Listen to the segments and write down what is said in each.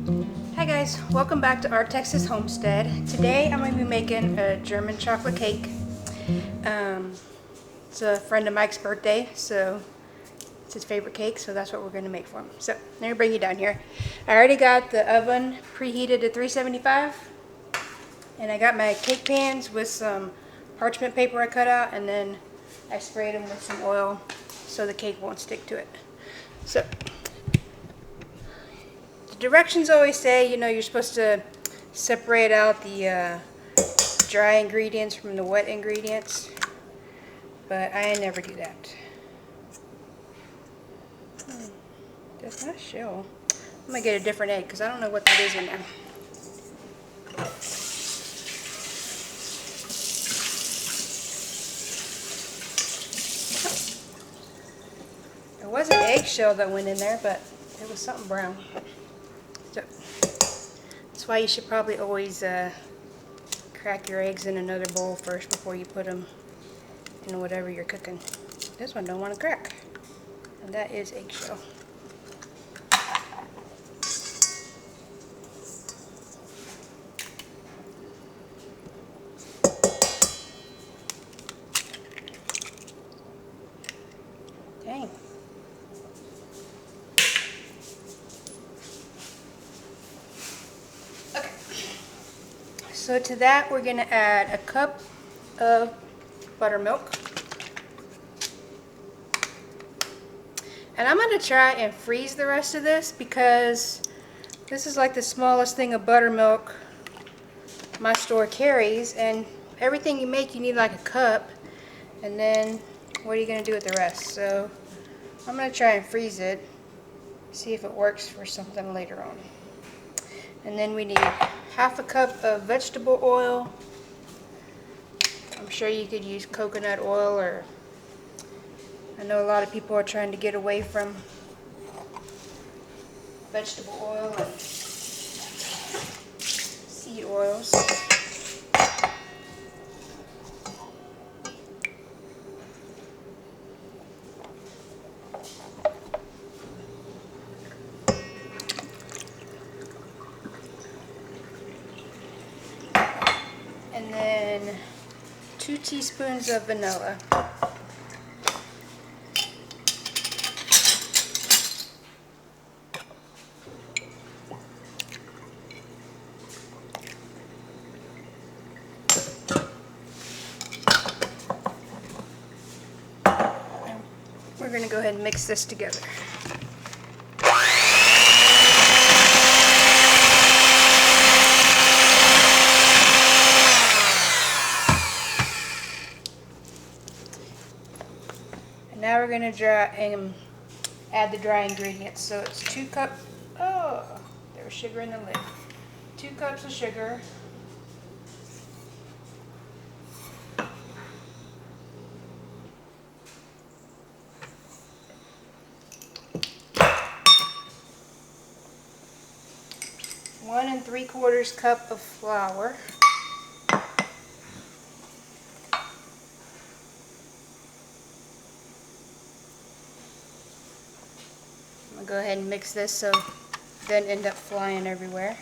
Hi guys, welcome back to Our Texas Homestead. Today I'm going to be making a German chocolate cake. It's a friend of Mike's birthday, so it's his favorite cake, so that's what we're going to make for him. So let me bring you down here. I already got the oven preheated to 375, and I got my cake pans with some parchment paper I cut out, and then I sprayed them with some oil so the cake won't stick to it. So directions always say, you're supposed to separate out the dry ingredients from the wet ingredients, but I never do that. That's not a shell. I'm gonna get a different egg because I don't know what that is in there. There was an eggshell that went in there, but it was something brown. So that's why you should probably always crack your eggs in another bowl first before you put them in whatever you're cooking. This one don't want to crack, and that is eggshell. Dang. Okay. So to that we're gonna add a cup of buttermilk. And I'm going to try and freeze the rest of this because this is like the smallest thing of buttermilk my store carries, and everything you make you need like a cup, and then what are you going to do with the rest? So I'm going to try and freeze it, see if it works for something later on. And then we need half a cup of vegetable oil. I'm sure you could use coconut oil, or I know a lot of people are trying to get away from vegetable oil and seed oils. And then 2 teaspoons of vanilla. We're going to go ahead and mix this together. And now we're going to add the dry ingredients. So it's 2 cups. Oh, there was sugar in the lid. 2 cups of sugar. 1 3/4 cup of flour. I'm going to go ahead and mix this so it doesn't end up flying everywhere.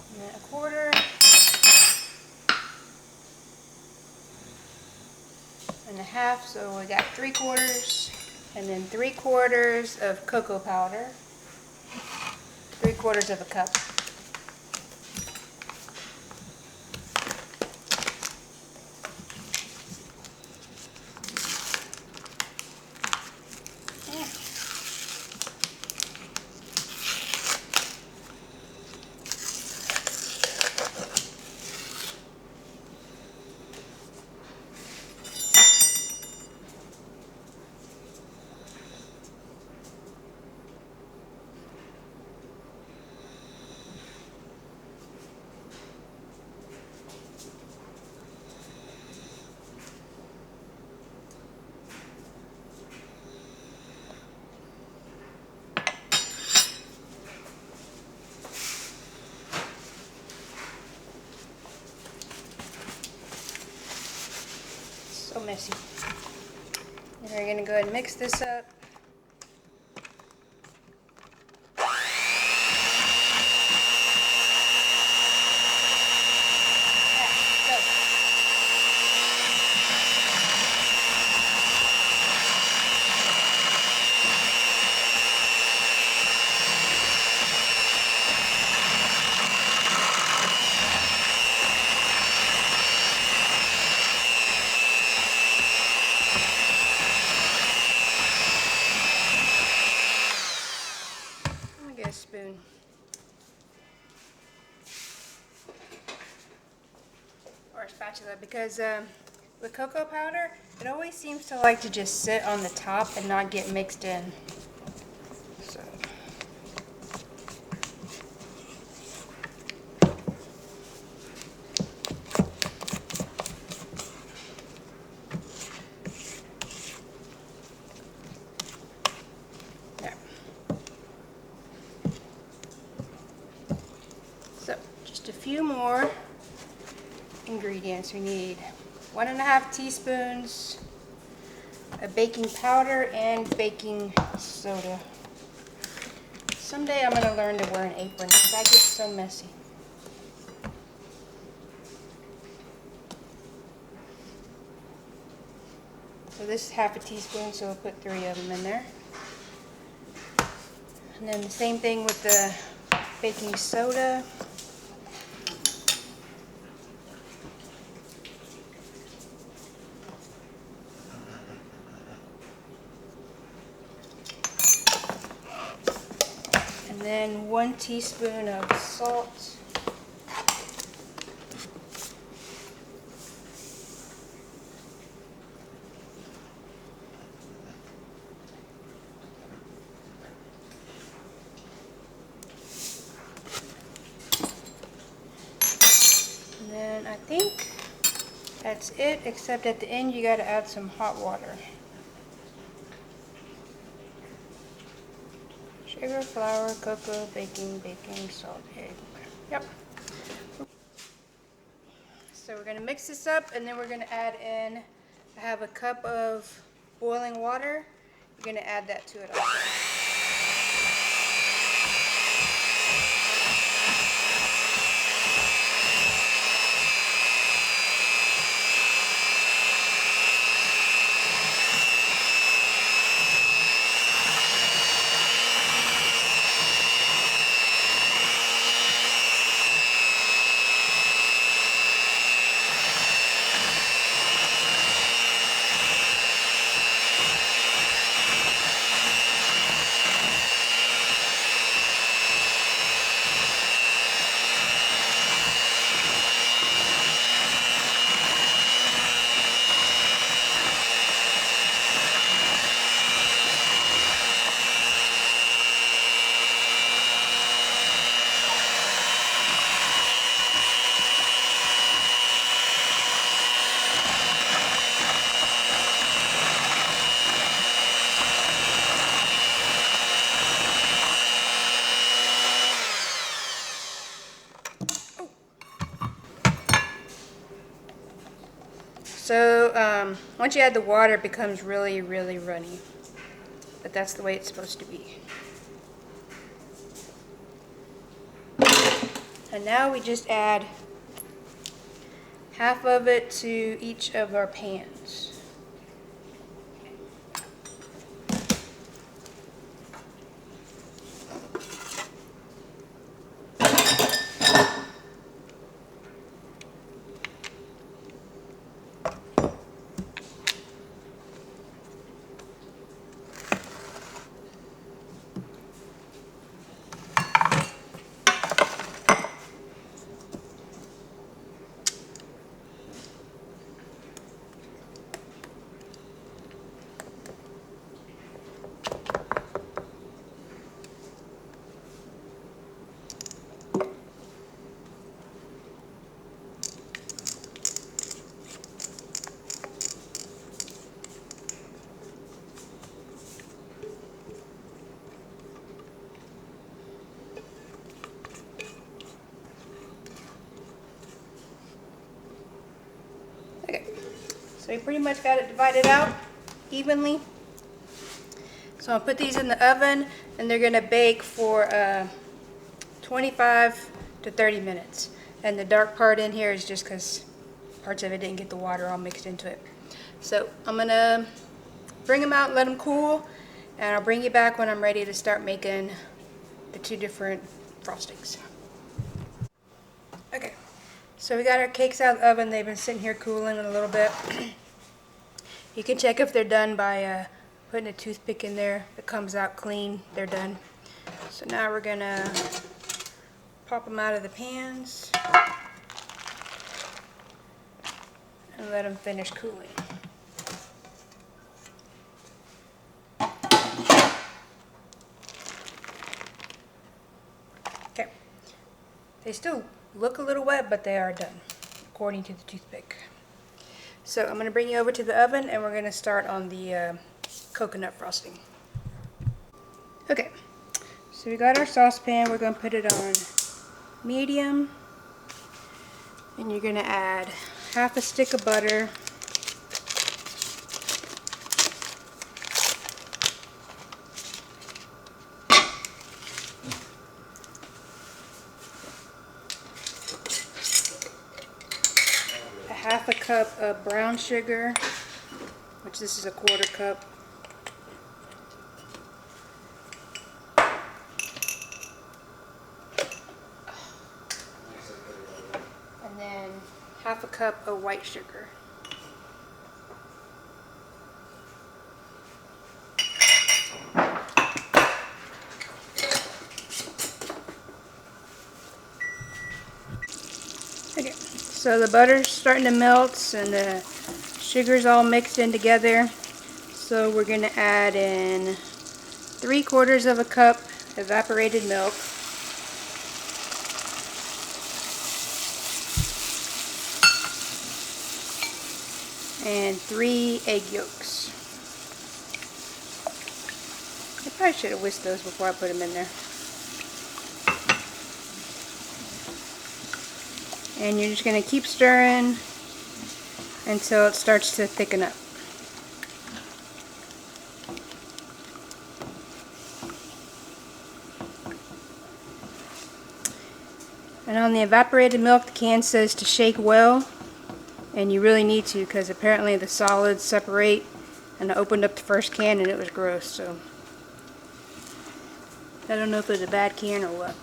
And then 1/4. And a half, so we got 3/4, and then 3/4 of cocoa powder, 3/4 of a cup. So messy. And we're going to go ahead and mix this up. Get a spoon. Or a spatula, because with cocoa powder, it always seems to like to just sit on the top and not get mixed in. So. So, just a few more ingredients. We need 1.5 teaspoons of baking powder and baking soda. Someday I'm going to learn to wear an apron because I get so messy. So this is 1/2 teaspoon, so we'll put 3 of them in there. And then the same thing with the baking soda. And then 1 teaspoon of salt. And then I think that's it, except at the end you got to add some hot water. Sugar, flour, cocoa, baking, salt, egg. Yep. So we're going to mix this up, and then we're going to add in, I have a cup of boiling water. You're going to add that to it also. So once you add the water, it becomes really, really runny. But that's the way it's supposed to be. And now we just add half of it to each of our pans. So we pretty much got it divided out evenly. So I'll put these in the oven and they're gonna bake for 25 to 30 minutes. And the dark part in here is just because parts of it didn't get the water all mixed into it. So I'm gonna bring them out and let them cool, and I'll bring you back when I'm ready to start making the two different frostings. Okay, so we got our cakes out of the oven. They've been sitting here cooling a little bit. You can check if they're done by putting a toothpick in there. If it comes out clean, they're done. So now we're gonna pop them out of the pans and let them finish cooling. Okay, they still look a little wet, but they are done, according to the toothpick. So I'm going to bring you over to the oven and we're going to start on the coconut frosting. Okay, so we got our saucepan. We're going to put it on medium, and you're going to add half a stick of butter, a half a cup of brown sugar, which this is a 1/4 cup, and then half a cup of white sugar. Okay, so the butter's starting to melt and the sugar's all mixed in together. So we're going to add in 3/4 of a cup evaporated milk, and 3 egg yolks. I probably should have whisked those before I put them in there. And you're just going to keep stirring until it starts to thicken up. And on the evaporated milk, the can says to shake well, and you really need to, because apparently the solids separate, and I opened up the first can and it was gross, so I don't know if it was a bad can or what.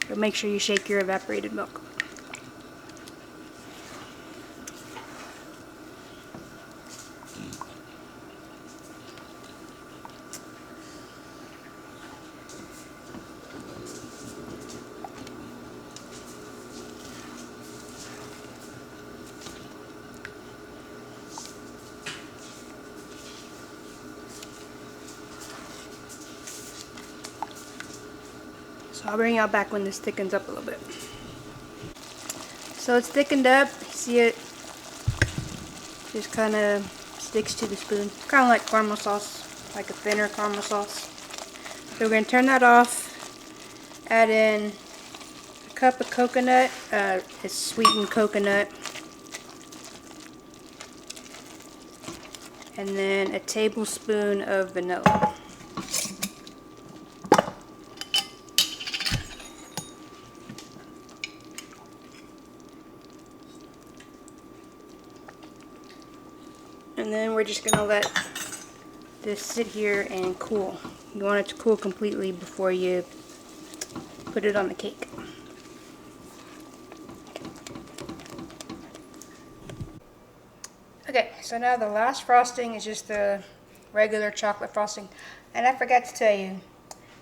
But make sure you shake your evaporated milk. So I'll bring y'all back when this thickens up a little bit. So it's thickened up. See it just kind of sticks to the spoon. Kind of like caramel sauce, like a thinner caramel sauce. So we're going to turn that off. Add in a cup of coconut. It's sweetened coconut. And then a tablespoon of vanilla. And then we're just going to let this sit here and cool. You want it to cool completely before you put it on the cake. Okay, so now the last frosting is just the regular chocolate frosting. And I forgot to tell you,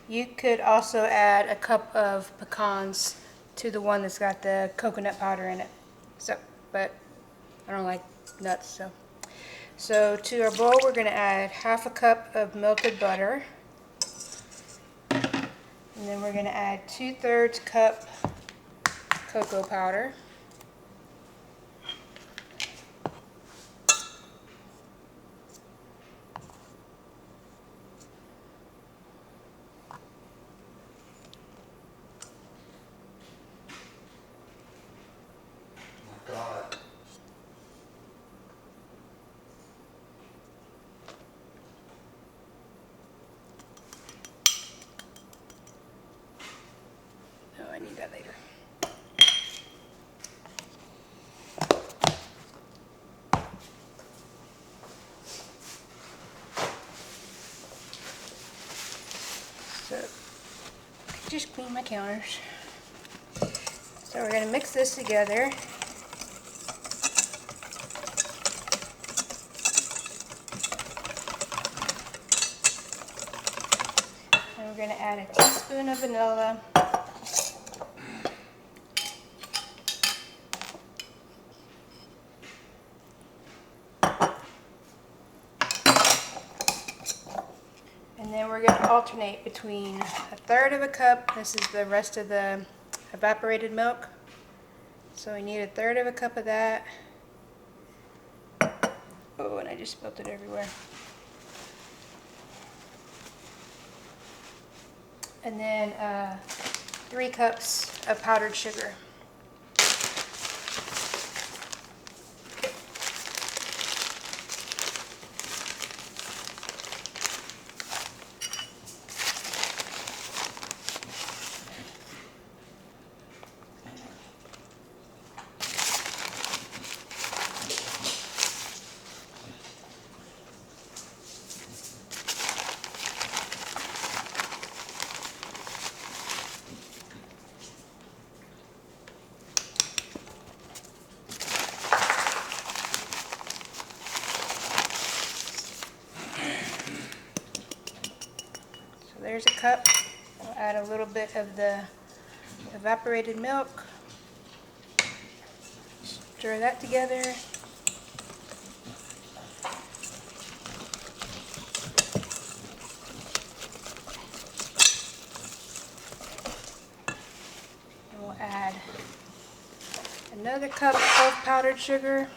you could also add a cup of pecans to the one that's got the coconut powder in it. So, but I don't like nuts, so. So to our bowl, we're going to add half a cup of melted butter. And then we're going to add 2/3 cup cocoa powder. just clean my counters. So we're going to mix this together. And we're going to add a teaspoon of vanilla. And then we're going to alternate between 1/3 of a cup. This is the rest of the evaporated milk. So we need 1/3 of a cup of that. Oh, and I just spilled it everywhere. And then 3 cups of powdered sugar. There's a cup. We'll add a little bit of the evaporated milk. Stir that together. And we'll add another cup of powdered sugar.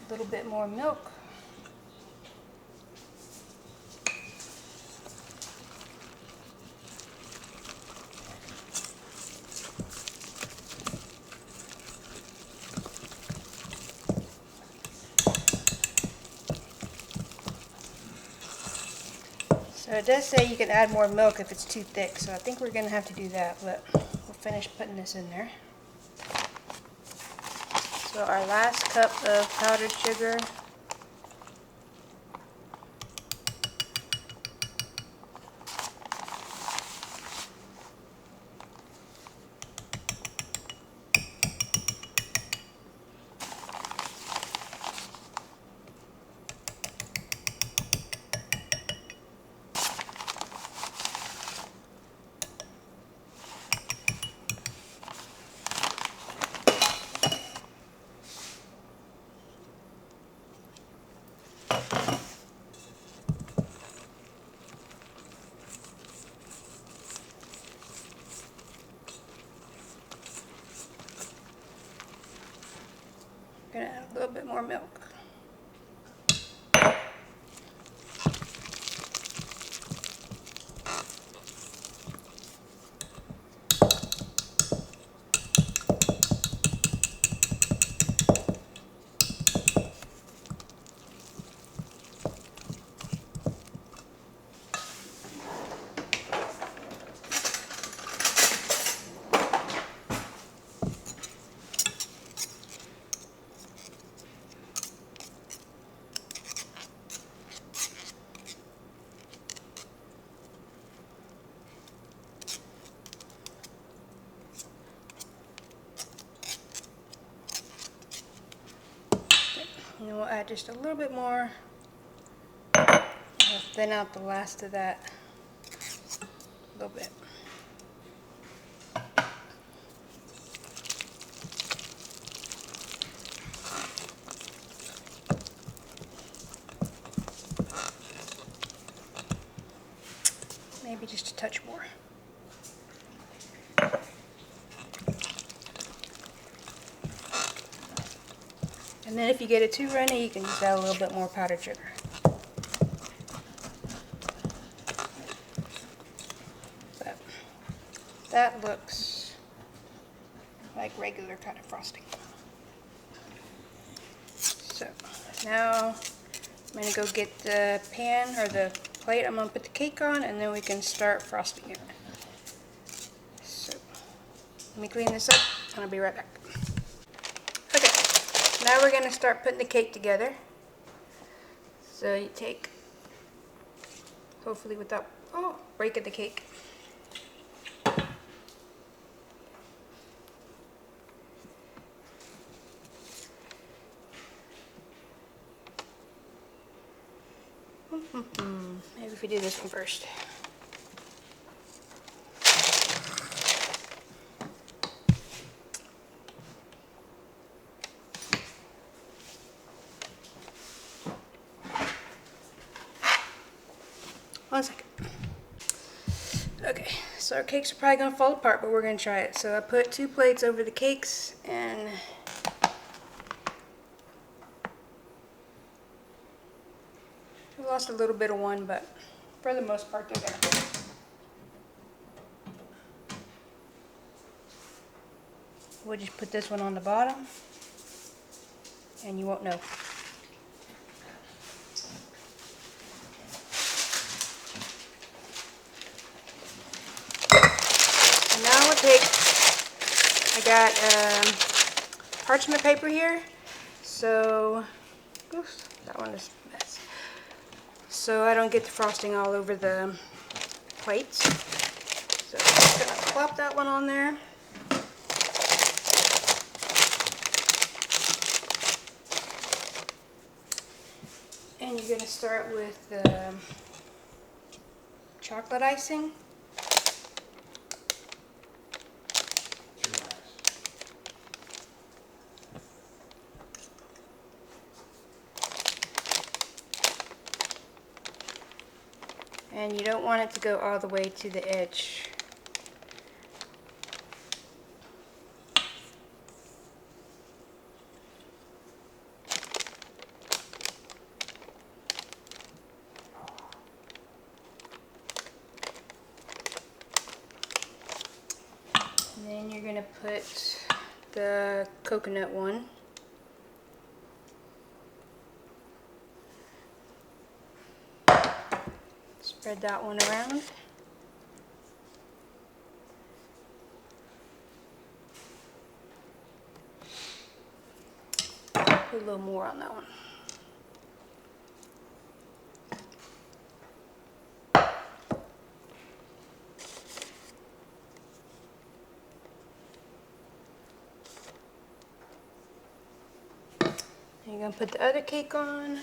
A little bit more milk. So it does say you can add more milk if it's too thick, so I think we're going to have to do that, but we'll finish putting this in there. So our last cup of powdered sugar. Gonna add a little bit more milk. And then we'll add just a little bit more. We'll thin out the last of that a little bit. Maybe just a touch more. And then if you get it too runny, you can just add a little bit more powdered sugar. But that looks like regular kind of frosting. So now I'm going to go get the pan or the plate I'm going to put the cake on, and then we can start frosting it. So let me clean this up and I'll be right back. Okay, now we're going to start putting the cake together. So you take, hopefully without breaking the cake. Maybe if we do this one first. One second. Okay, so our cakes are probably going to fall apart, but we're going to try it. So I put 2 plates over the cakes, and I lost a little bit of one, but for the most part they're there. We'll just put this one on the bottom, and you won't know. And now we'll take, I got parchment paper here, so, oops, that one is a mess. So I don't get the frosting all over the plates. So I'm just going to plop that one on there. And you're going to start with the chocolate icing. And you don't want it to go all the way to the edge. And then you're going to put the coconut one. Spread that one around. Put a little more on that one. And you're going to put the other cake on.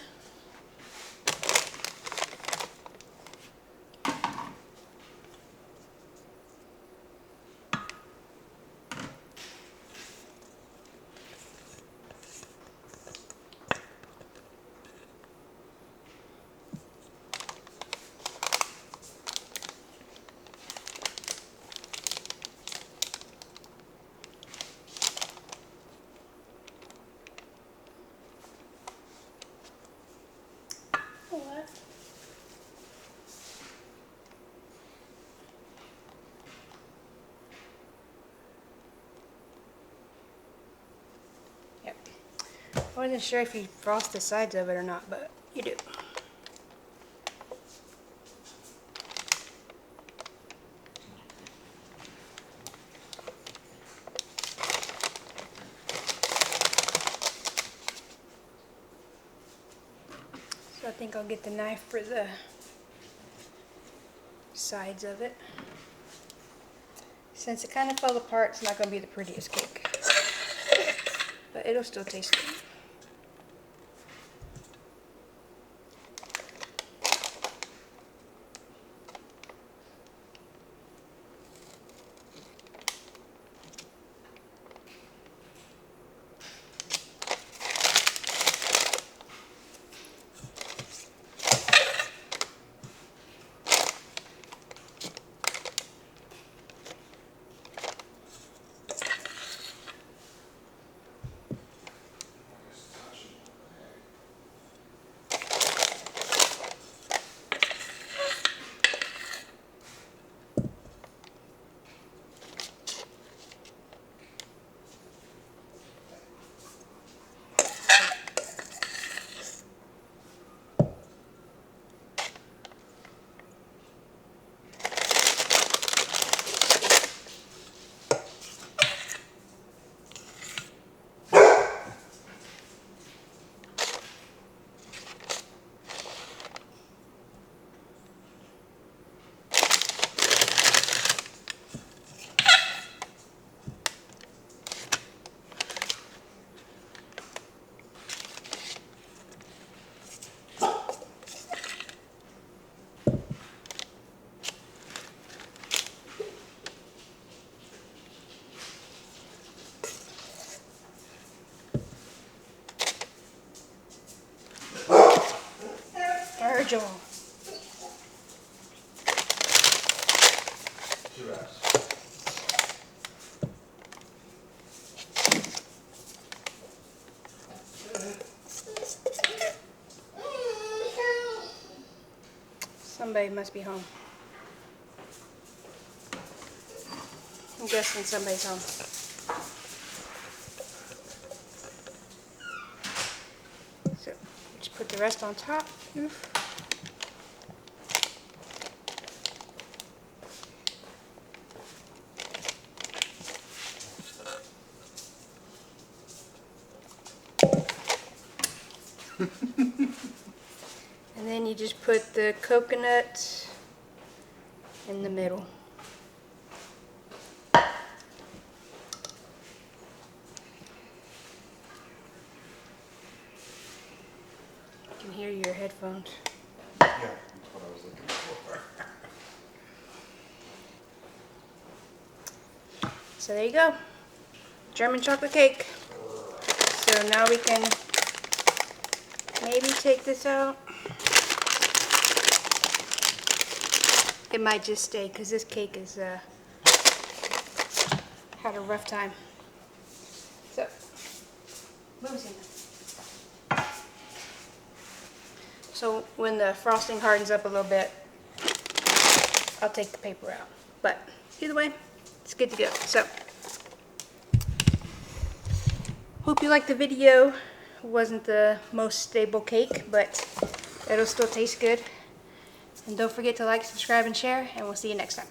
Yep. I wasn't sure if you frost the sides of it or not, but you do. So I think I'll get the knife for the sides of it. Since it kind of fell apart, it's not going to be the prettiest cake. But it'll still taste good. Joel. 2 wraps. Somebody must be home. I'm guessing somebody's home. So, just put the rest on top. Oof. And then you just put the coconut in the middle. You can hear your headphones. Yeah, that's what I was looking for. So there you go. German chocolate cake. So now we can maybe take this out. It might just stay because this cake is had a rough time. So, so when the frosting hardens up a little bit, I'll take the paper out. But either way, it's good to go. So, hope you liked the video. It wasn't the most stable cake, but it'll still taste good. And don't forget to like, subscribe, and share, and we'll see you next time.